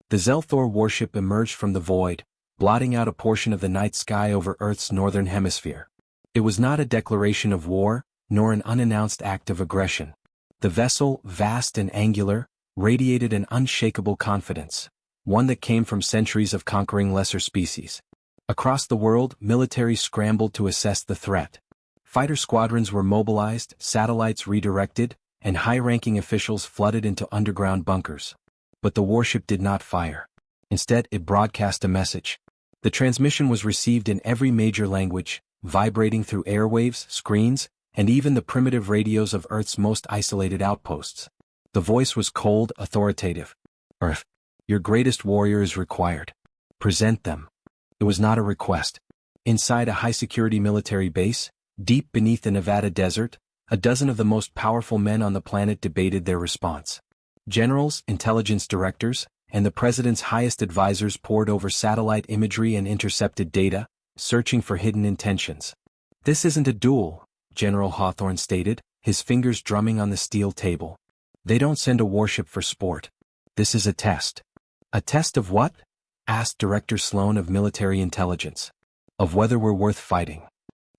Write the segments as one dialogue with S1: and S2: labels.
S1: The Zelthor warship emerged from the void, blotting out a portion of the night sky over Earth's northern hemisphere. It was not a declaration of war, nor an unannounced act of aggression. The vessel, vast and angular, radiated an unshakable confidence, one that came from centuries of conquering lesser species. Across the world, militaries scrambled to assess the threat. Fighter squadrons were mobilized, satellites redirected, and high-ranking officials flooded into underground bunkers. But the warship did not fire. Instead, it broadcast a message. The transmission was received in every major language, vibrating through airwaves, screens, and even the primitive radios of Earth's most isolated outposts. The voice was cold, authoritative. Earth, your greatest warrior is required. Present them. It was not a request. Inside a high-security military base, deep beneath the Nevada desert, a dozen of the most powerful men on the planet debated their response. Generals, intelligence directors, and the president's highest advisors pored over satellite imagery and intercepted data, searching for hidden intentions. "This isn't a duel," General Hawthorne stated, his fingers drumming on the steel table. "They don't send a warship for sport. This is a test." "A test of what?" asked Director Sloan of Military Intelligence. "Of whether we're worth fighting."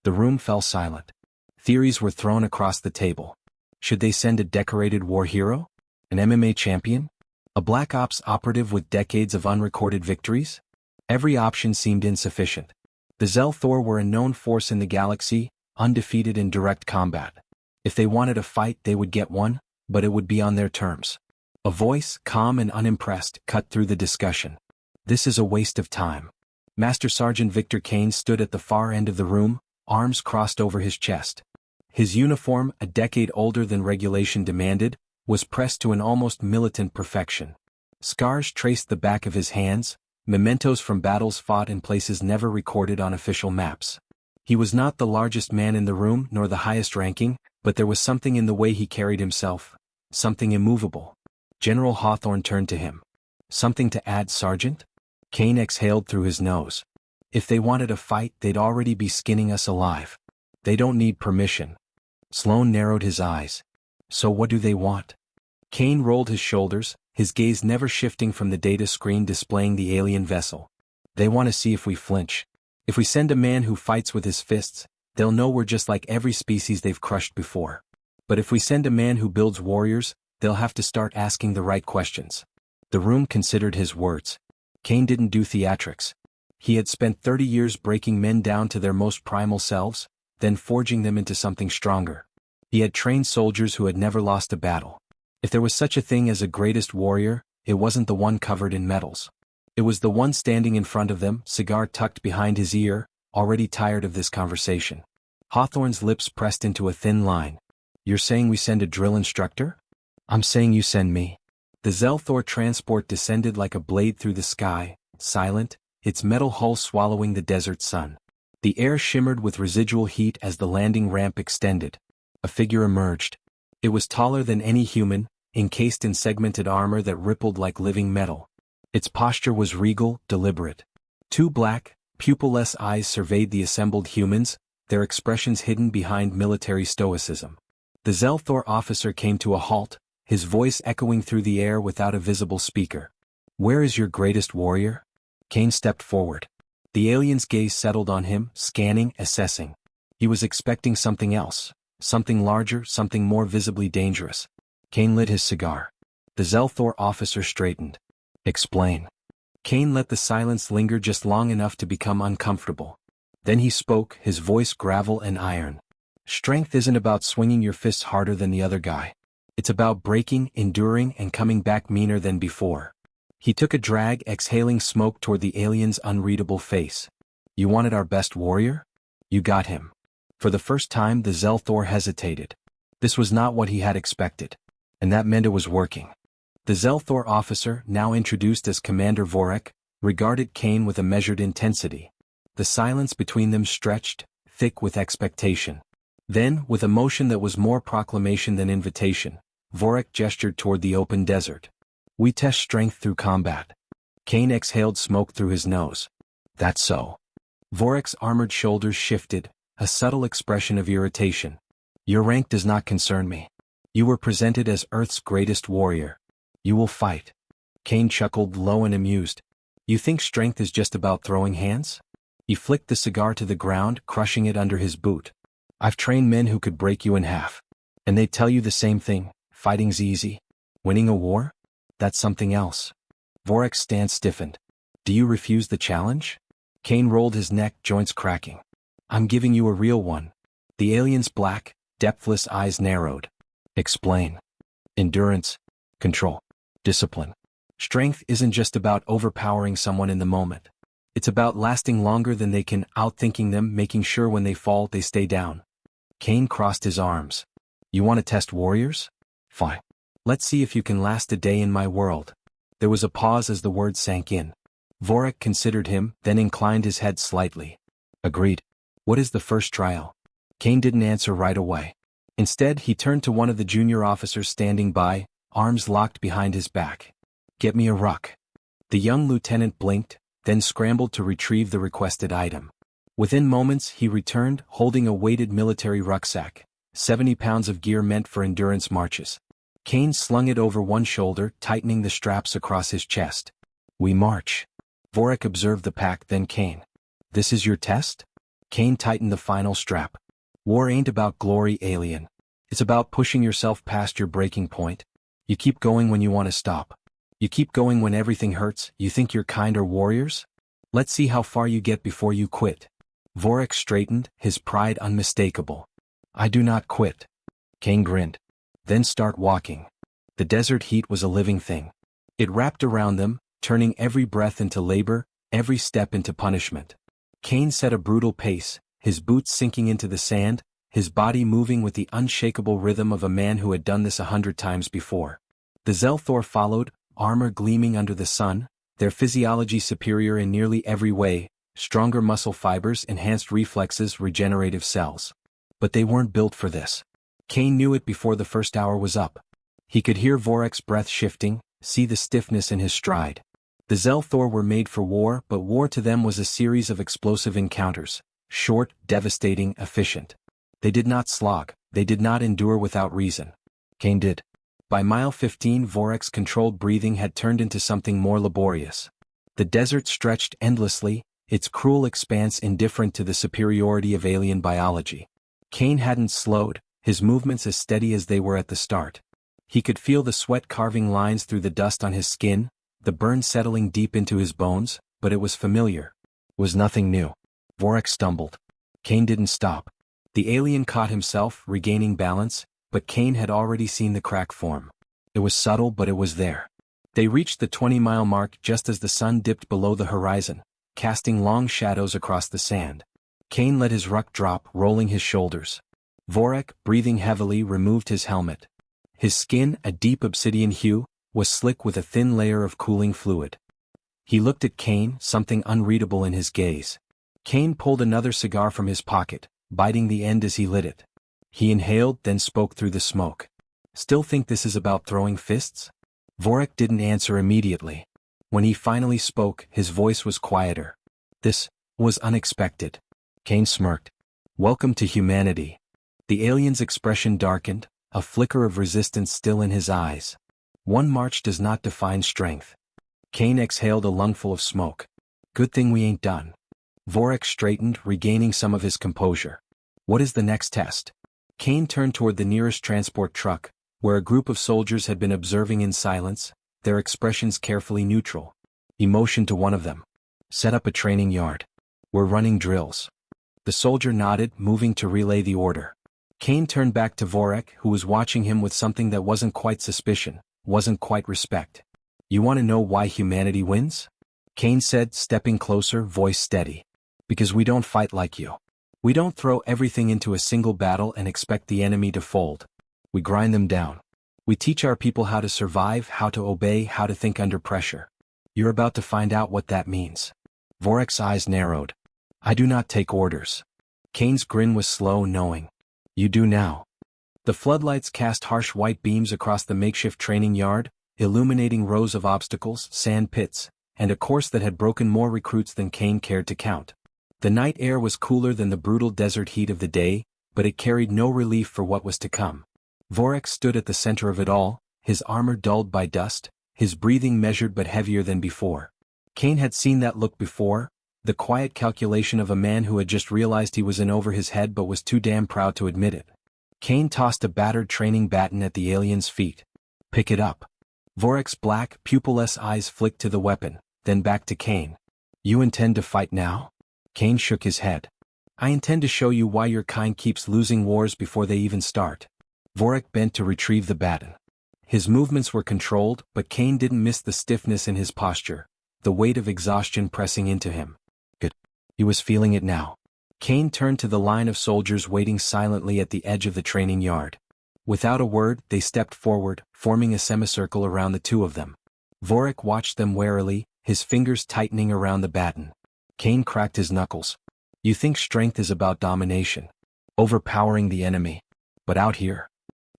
S1: The room fell silent. Theories were thrown across the table. Should they send a decorated war hero? An MMA champion? A Black Ops operative with decades of unrecorded victories? Every option seemed insufficient. The Zelthor were a known force in the galaxy, undefeated in direct combat. If they wanted a fight, they would get one, but it would be on their terms. A voice, calm and unimpressed, cut through the discussion. "This is a waste of time." Master Sergeant Victor Kane stood at the far end of the room, arms crossed over his chest. His uniform, a decade older than regulation demanded, was pressed to an almost militant perfection. Scars traced the back of his hands, mementos from battles fought in places never recorded on official maps. He was not the largest man in the room nor the highest ranking, but there was something in the way he carried himself, something immovable. General Hawthorne turned to him. "Something to add, Sergeant?" Kane exhaled through his nose. "If they wanted a fight, they'd already be skinning us alive. They don't need permission." Sloan narrowed his eyes. "So what do they want?" Kane rolled his shoulders, his gaze never shifting from the data screen displaying the alien vessel. "They want to see if we flinch. If we send a man who fights with his fists, they'll know we're just like every species they've crushed before. But if we send a man who builds warriors, they'll have to start asking the right questions." The room considered his words. Kane didn't do theatrics. He had spent 30 years breaking men down to their most primal selves, then forging them into something stronger. He had trained soldiers who had never lost a battle. If there was such a thing as a greatest warrior, it wasn't the one covered in medals. It was the one standing in front of them, cigar tucked behind his ear, already tired of this conversation. Hawthorne's lips pressed into a thin line. "You're saying we send a drill instructor?" "I'm saying you send me." The Zelthor transport descended like a blade through the sky, silent, its metal hull swallowing the desert sun. The air shimmered with residual heat as the landing ramp extended. A figure emerged. It was taller than any human, encased in segmented armor that rippled like living metal. Its posture was regal, deliberate. Two black, pupil-less eyes surveyed the assembled humans, their expressions hidden behind military stoicism. The Zelthor officer came to a halt, his voice echoing through the air without a visible speaker. "Where is your greatest warrior?" Kane stepped forward. The alien's gaze settled on him, scanning, assessing. He was expecting something else, something larger, something more visibly dangerous. Kane lit his cigar. The Zelthor officer straightened. "Explain." Kane let the silence linger just long enough to become uncomfortable. Then he spoke, his voice gravel and iron. "Strength isn't about swinging your fists harder than the other guy. It's about breaking, enduring, and coming back meaner than before." He took a drag, exhaling smoke toward the alien's unreadable face. "You wanted our best warrior? You got him." For the first time, the Zelthor hesitated. This was not what he had expected. And that meant it was working. The Zelthor officer, now introduced as Commander Vorek, regarded Kane with a measured intensity. The silence between them stretched, thick with expectation. Then, with a motion that was more proclamation than invitation, Vorek gestured toward the open desert. "We test strength through combat." Kane exhaled smoke through his nose. "That's so." Vorek's armored shoulders shifted, a subtle expression of irritation. "Your rank does not concern me. You were presented as Earth's greatest warrior. You will fight. Kane chuckled low and amused. You think strength is just about throwing hands? He flicked the cigar to the ground, crushing it under his boot. I've trained men who could break you in half. And they tell you the same thing, fighting's easy. Winning a war? That's something else. Vorek's stance stiffened. Do you refuse the challenge? Kane rolled his neck, joints cracking. I'm giving you a real one. The alien's black, depthless eyes narrowed. Explain. Endurance, control, discipline. Strength isn't just about overpowering someone in the moment. It's about lasting longer than they can, outthinking them, making sure when they fall they stay down. Kane crossed his arms. You want to test warriors? Fine. Let's see if you can last a day in my world. There was a pause as the words sank in. Vorek considered him, then inclined his head slightly. Agreed. What is the first trial? Kane didn't answer right away. Instead, he turned to one of the junior officers standing by, arms locked behind his back. Get me a ruck. The young lieutenant blinked, then scrambled to retrieve the requested item. Within moments he returned, holding a weighted military rucksack, 70 pounds of gear meant for endurance marches. Kane slung it over one shoulder, tightening the straps across his chest. We march. Vorek observed the pack, then Kane. This is your test? Kane tightened the final strap. War ain't about glory, alien. It's about pushing yourself past your breaking point. You keep going when you want to stop. You keep going when everything hurts. You think your kind are warriors? Let's see how far you get before you quit. Vorek straightened, his pride unmistakable. I do not quit. Kane grinned. Then start walking. The desert heat was a living thing. It wrapped around them, turning every breath into labor, every step into punishment. Kane set a brutal pace, his boots sinking into the sand, his body moving with the unshakable rhythm of a man who had done this 100 times before. The Zelthor followed, armor gleaming under the sun, their physiology superior in nearly every way, stronger muscle fibers, enhanced reflexes, regenerative cells. But they weren't built for this. Kane knew it before the first hour was up. He could hear Vorek's breath shifting, see the stiffness in his stride. The Zelthor were made for war, but war to them was a series of explosive encounters, short, devastating, efficient. They did not slog, they did not endure without reason. Kane did. By mile 15 Vorek's controlled breathing had turned into something more laborious. The desert stretched endlessly, its cruel expanse indifferent to the superiority of alien biology. Kane hadn't slowed, his movements as steady as they were at the start. He could feel the sweat carving lines through the dust on his skin, the burn settling deep into his bones, but it was familiar. It was nothing new. Vorek stumbled. Kane didn't stop. The alien caught himself, regaining balance, but Kane had already seen the crack form. It was subtle, but it was there. They reached the 20-mile mark just as the sun dipped below the horizon, casting long shadows across the sand. Kane let his ruck drop, rolling his shoulders. Vorek, breathing heavily, removed his helmet. His skin, a deep obsidian hue, was slick with a thin layer of cooling fluid. He looked at Kane, something unreadable in his gaze. Kane pulled another cigar from his pocket, biting the end as he lit it. He inhaled, then spoke through the smoke. Still think this is about throwing fists? Vorek didn't answer immediately. When he finally spoke, his voice was quieter. This was unexpected. Kane smirked. Welcome to humanity. The alien's expression darkened, a flicker of resistance still in his eyes. One march does not define strength. Kane exhaled a lungful of smoke. Good thing we ain't done. Vorek straightened, regaining some of his composure. What is the next test? Kane turned toward the nearest transport truck, where a group of soldiers had been observing in silence, their expressions carefully neutral. He motioned to one of them. Set up a training yard. We're running drills. The soldier nodded, moving to relay the order. Kane turned back to Vorek, who was watching him with something that wasn't quite suspicion, wasn't quite respect. You want to know why humanity wins? Kane said, stepping closer, voice steady. Because we don't fight like you. We don't throw everything into a single battle and expect the enemy to fold. We grind them down. We teach our people how to survive, how to obey, how to think under pressure. You're about to find out what that means. Vorek's eyes narrowed. I do not take orders. Kane's grin was slow, knowing. You do now. The floodlights cast harsh white beams across the makeshift training yard, illuminating rows of obstacles, sand pits, and a course that had broken more recruits than Kane cared to count. The night air was cooler than the brutal desert heat of the day, but it carried no relief for what was to come. Vorek stood at the center of it all, his armor dulled by dust, his breathing measured but heavier than before. Kane had seen that look before, the quiet calculation of a man who had just realized he was in over his head but was too damn proud to admit it. Kane tossed a battered training baton at the alien's feet. "Pick it up." Vorek's black, pupilless eyes flicked to the weapon, then back to Kane. "You intend to fight now?" Kane shook his head. "I intend to show you why your kind keeps losing wars before they even start." Vorek bent to retrieve the baton. His movements were controlled, but Kane didn't miss the stiffness in his posture, the weight of exhaustion pressing into him. Good. He was feeling it now. Kane turned to the line of soldiers waiting silently at the edge of the training yard. Without a word, they stepped forward, forming a semicircle around the two of them. Vorek watched them warily, his fingers tightening around the baton. Kane cracked his knuckles. "You think strength is about domination, overpowering the enemy. But out here,"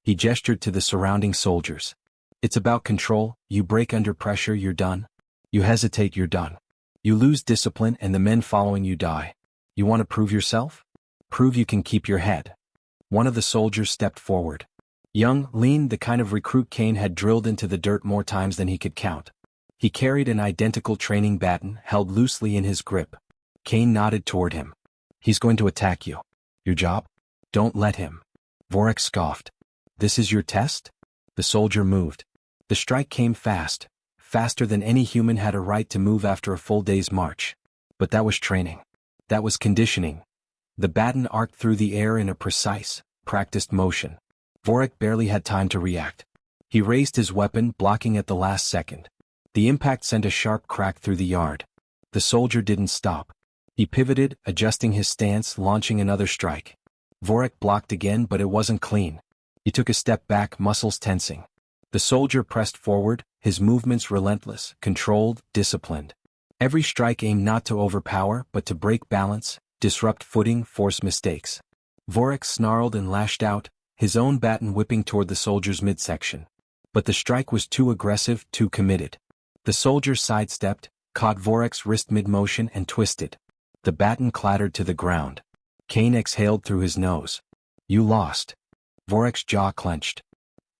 S1: he gestured to the surrounding soldiers, "it's about control. You break under pressure, you're done. You hesitate, you're done. You lose discipline and the men following you die. You want to prove yourself? Prove you can keep your head." One of the soldiers stepped forward. Young, lean, the kind of recruit Kane had drilled into the dirt more times than he could count. He carried an identical training baton held loosely in his grip. Kane nodded toward him. "He's going to attack you. Your job? Don't let him." Vorek scoffed. "This is your test?" The soldier moved. The strike came fast, faster than any human had a right to move after a full day's march. But that was training. That was conditioning. The baton arced through the air in a precise, practiced motion. Vorek barely had time to react. He raised his weapon, blocking at the last second. The impact sent a sharp crack through the yard. The soldier didn't stop. He pivoted, adjusting his stance, launching another strike. Vorek blocked again, but it wasn't clean. He took a step back, muscles tensing. The soldier pressed forward, his movements relentless, controlled, disciplined. Every strike aimed not to overpower, but to break balance, disrupt footing, force mistakes. Vorek snarled and lashed out, his own baton whipping toward the soldier's midsection. But the strike was too aggressive, too committed. The soldier sidestepped, caught Vorek's wrist mid-motion and twisted. The baton clattered to the ground. Kane exhaled through his nose. "You lost." Vorek's jaw clenched.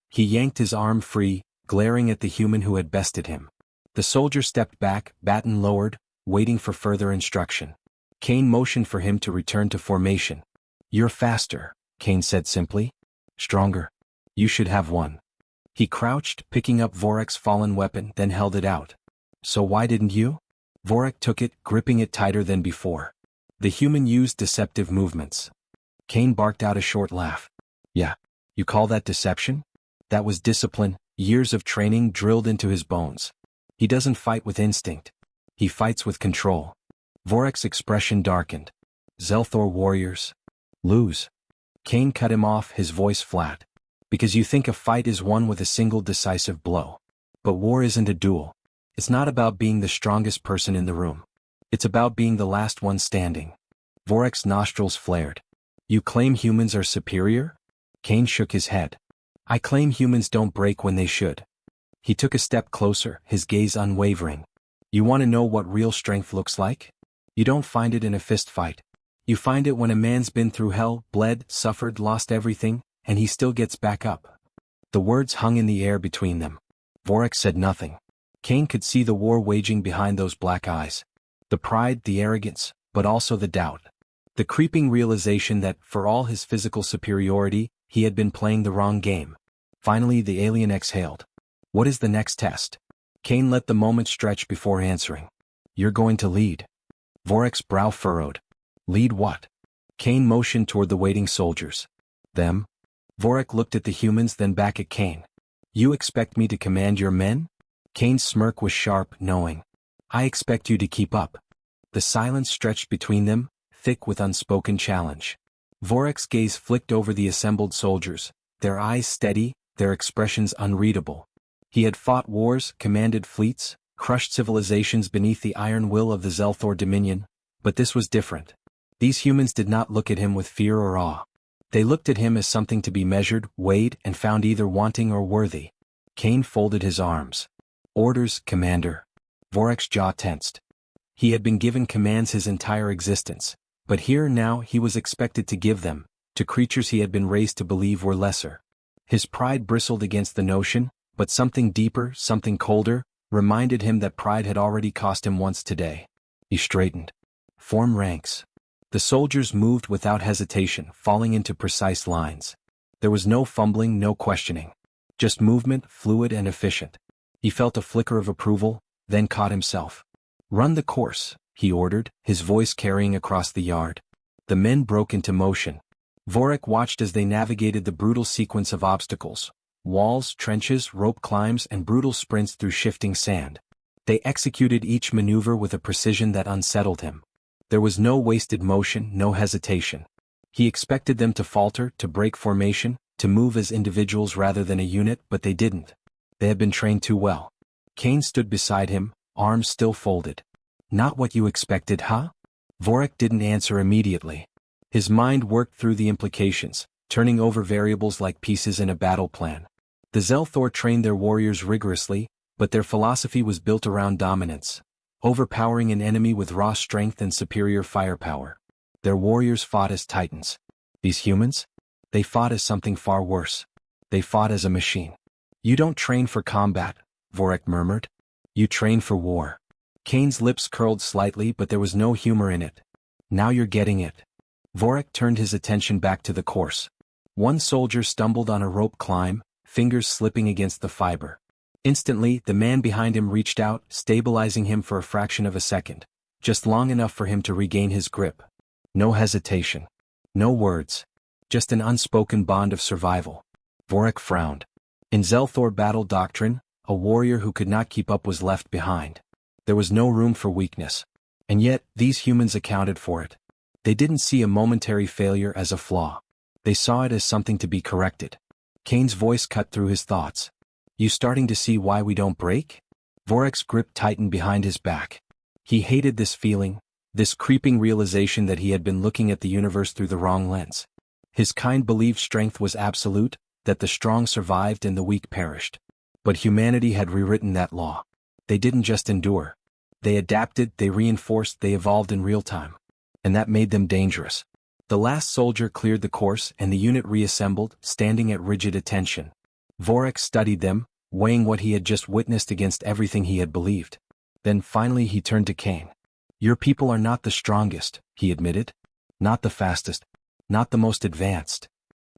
S1: He yanked his arm free, glaring at the human who had bested him. The soldier stepped back, baton lowered, waiting for further instruction. Kane motioned for him to return to formation. "You're faster," Kane said simply. "Stronger. You should have won." He crouched, picking up Vorek's fallen weapon, then held it out. "So why didn't you?" Vorek took it, gripping it tighter than before. The human used deceptive movements. Kane barked out a short laugh. "Yeah. You call that deception? That was discipline, years of training drilled into his bones. He doesn't fight with instinct. He fights with control." Vorek's expression darkened. "Zelthor warriors lose." Kane cut him off, his voice flat. "Because you think a fight is won with a single decisive blow. But war isn't a duel. It's not about being the strongest person in the room. It's about being the last one standing." Vorek's nostrils flared. "You claim humans are superior?" Kane shook his head. "I claim humans don't break when they should." He took a step closer, his gaze unwavering. "You want to know what real strength looks like? You don't find it in a fist fight. You find it when a man's been through hell, bled, suffered, lost everything, and he still gets back up." The words hung in the air between them. Vorek said nothing. Kane could see the war waging behind those black eyes. The pride, the arrogance, but also the doubt. The creeping realization that, for all his physical superiority, he had been playing the wrong game. Finally the alien exhaled. "What is the next test?" Kane let the moment stretch before answering. "You're going to lead." Vorek's brow furrowed. "Lead what?" Kane motioned toward the waiting soldiers. "Them?" Vorek looked at the humans, then back at Kane. "You expect me to command your men?" Kane's smirk was sharp, knowing. "I expect you to keep up." The silence stretched between them, thick with unspoken challenge. Vorek's gaze flicked over the assembled soldiers, their eyes steady, their expressions unreadable. He had fought wars, commanded fleets, crushed civilizations beneath the iron will of the Zelthor Dominion, but this was different. These humans did not look at him with fear or awe. They looked at him as something to be measured, weighed, and found either wanting or worthy. Kane folded his arms. "Orders, Commander." Vorek's jaw tensed. He had been given commands his entire existence, but here now he was expected to give them, to creatures he had been raised to believe were lesser. His pride bristled against the notion, But something deeper, something colder, reminded him that pride had already cost him once today. He straightened. Form ranks. The soldiers moved without hesitation, falling into precise lines. There was no fumbling, no questioning. Just movement, fluid and efficient. He felt a flicker of approval, then caught himself. "Run the course," he ordered, his voice carrying across the yard. The men broke into motion. Vorik watched as they navigated the brutal sequence of obstacles. Walls, trenches, rope climbs and brutal sprints through shifting sand. They executed each maneuver with a precision that unsettled him. There was no wasted motion, no hesitation. He expected them to falter, to break formation, to move as individuals rather than a unit, but they didn't. They had been trained too well. Kane stood beside him, arms still folded. "Not what you expected, huh?" Vorik didn't answer immediately. His mind worked through the implications, turning over variables like pieces in a battle plan. The Zelthor trained their warriors rigorously, but their philosophy was built around dominance, overpowering an enemy with raw strength and superior firepower. Their warriors fought as titans. These humans? They fought as something far worse. They fought as a machine. "You don't train for combat," Vorik murmured. "You train for war." Kane's lips curled slightly, but there was no humor in it. "Now you're getting it." Vorik turned his attention back to the course. One soldier stumbled on a rope climb, fingers slipping against the fiber. Instantly, the man behind him reached out, stabilizing him for a fraction of a second, just long enough for him to regain his grip. No hesitation. No words. Just an unspoken bond of survival. Vorik frowned. In Zelthor battle doctrine, a warrior who could not keep up was left behind. There was no room for weakness. And yet, these humans accounted for it. They didn't see a momentary failure as a flaw. They saw it as something to be corrected. Kane's voice cut through his thoughts. "You starting to see why we don't break?" Vorik's grip tightened behind his back. He hated this feeling, this creeping realization that he had been looking at the universe through the wrong lens. His kind believed strength was absolute, that the strong survived and the weak perished. But humanity had rewritten that law. They didn't just endure. They adapted, they reinforced, they evolved in real time. And that made them dangerous. The last soldier cleared the course and the unit reassembled, standing at rigid attention. Vorik studied them, weighing what he had just witnessed against everything he had believed. Then finally he turned to Kane. "Your people are not the strongest," he admitted. "Not the fastest. Not the most advanced."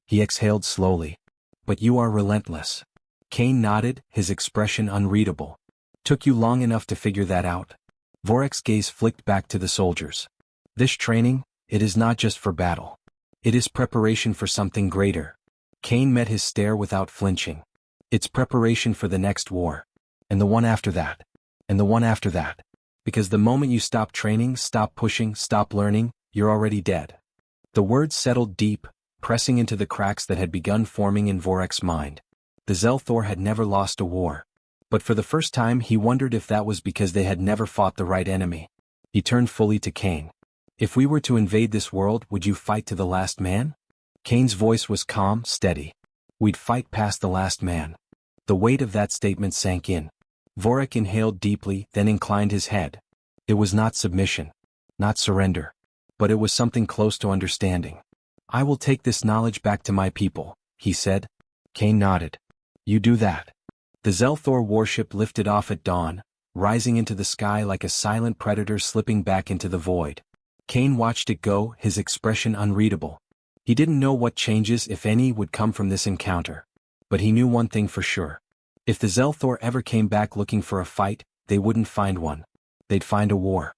S1: He exhaled slowly. "But you are relentless." Kane nodded, his expression unreadable. "Took you long enough to figure that out?" Vorik's gaze flicked back to the soldiers. "This training, it is not just for battle. It is preparation for something greater." Kane met his stare without flinching. "It's preparation for the next war. And the one after that. And the one after that. Because the moment you stop training, stop pushing, stop learning, you're already dead." The words settled deep, pressing into the cracks that had begun forming in Vorik's mind. The Zelthor had never lost a war. But for the first time he wondered if that was because they had never fought the right enemy. He turned fully to Kane. "If we were to invade this world, would you fight to the last man?" Kane's voice was calm, steady. "We'd fight past the last man." The weight of that statement sank in. Vorik inhaled deeply, then inclined his head. It was not submission. Not surrender. But it was something close to understanding. "I will take this knowledge back to my people," he said. Kane nodded. "You do that." The Zelthor warship lifted off at dawn, rising into the sky like a silent predator slipping back into the void. Kane watched it go, his expression unreadable. He didn't know what changes, if any, would come from this encounter. But he knew one thing for sure. If the Zelthor ever came back looking for a fight, they wouldn't find one. They'd find a war.